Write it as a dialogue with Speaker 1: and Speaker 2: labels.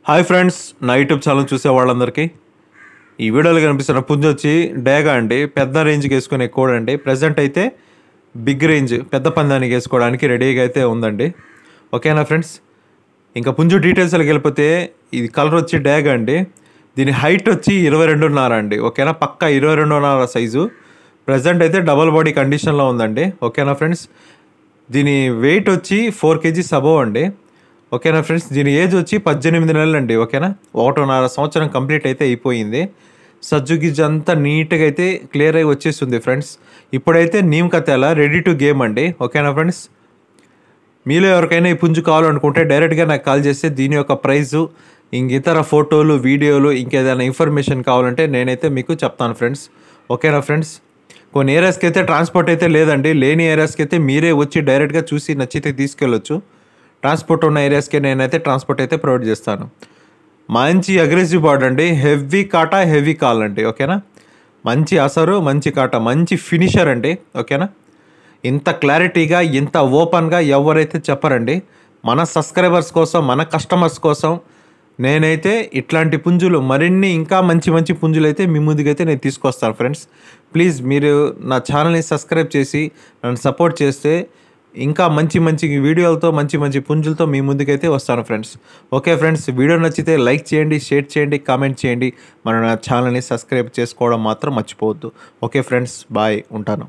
Speaker 1: Hi friends, నా YouTube channel చూసే వాళ్ళందరికీ ఈ వీడియోలో కనిపిస్తున్న పుంజు వచ్చి డేగా అండి. పెద్ద రేంజ్కి వేసుకునే కోడ్ అండి. ప్రజెంట్ అయితే బిగ్ రేంజ్ పెద్ద పందానికి వేసుకోవడానికి రెడీగా అయితే ఉందండి. ఓకేనా ఫ్రెండ్స్, ఇంకా పుంజు డీటెయిల్స్లోకి వెళ్ళిపోతే ఇది కలర్ వచ్చి డేగా అండి. దీని హైట్ వచ్చి 22.5 అండి. ఓకేనా, పక్కా 22.5 సైజు. ప్రజెంట్ అయితే డబల్ బాడీ కండిషన్లో ఉందండి. ఓకేనా ఫ్రెండ్స్, దీని వెయిట్ వచ్చి 4 kgs అబోవ్ అండి. ఓకేనా ఫ్రెండ్స్, దీని ఏజ్ వచ్చి 18 నెలలు అండి. ఓకేనా, 1.5 సంవత్సరం కంప్లీట్ అయితే అయిపోయింది. సజ్జు గిజ్జు అంతా నీట్గా అయితే క్లియర్ అయి వచ్చేస్తుంది ఫ్రెండ్స్. ఇప్పుడైతే నీమ్ కథేలా రెడీ టు గేమ్ అండి. ఓకేనా ఫ్రెండ్స్, మీలో ఎవరికైనా ఈ పుంజు కావాలనుకుంటే డైరెక్ట్గా నాకు కాల్ చేస్తే దీని యొక్క ప్రైజు, ఇతర ఫోటోలు, వీడియోలు, ఇంకేదైనా ఇన్ఫర్మేషన్ కావాలంటే నేనైతే మీకు చెప్తాను ఫ్రెండ్స్. ఓకేనా ఫ్రెండ్స్, కొన్ని ఏరియాస్కి అయితే ట్రాన్స్పోర్ట్ అయితే లేదండి. లేని ఏరియాస్కి అయితే మీరే వచ్చి డైరెక్ట్గా చూసి నచ్చితే తీసుకెళ్ళొచ్చు. ట్రాన్స్పోర్ట్ ఉన్న ఏరియాస్కి నేనైతే ట్రాన్స్పోర్ట్ అయితే ప్రొవైడ్ చేస్తాను. మంచి అగ్రెసివ్ బర్డ్ అండి. హెవీ కాటా, హెవీ కాల్ అండి. ఓకేనా, మంచి అసరు, మంచి కాటా, మంచి ఫినిషర్ అండి. ఓకేనా, ఇంత క్లారిటీగా, ఇంత ఓపెన్గా ఎవరైతే చెప్పరండి. మన సబ్స్క్రైబర్స్ కోసం, మన కస్టమర్స్ కోసం నేనైతే ఇట్లాంటి పుంజులు మరిన్ని ఇంకా మంచి మంచి పుంజులు అయితే మీ ముందుకైతే నేను తీసుకొస్తాను ఫ్రెండ్స్. ప్లీజ్ మీరు నా ఛానల్ని సబ్స్క్రైబ్ చేసి నన్ను సపోర్ట్ చేస్తే ఇంకా మంచి మంచి వీడియోలతో, మంచి మంచి పుంజులతో మీ ముందుకైతే వస్తాను ఫ్రెండ్స్. ఓకే ఫ్రెండ్స్, వీడియో నచ్చితే లైక్ చేయండి, షేర్ చేయండి, కామెంట్ చేయండి. మన నా ఛానల్ని సబ్స్క్రైబ్ చేసుకోవడం మాత్రం మర్చిపోవద్దు. ఓకే ఫ్రెండ్స్, బాయ్, ఉంటాను.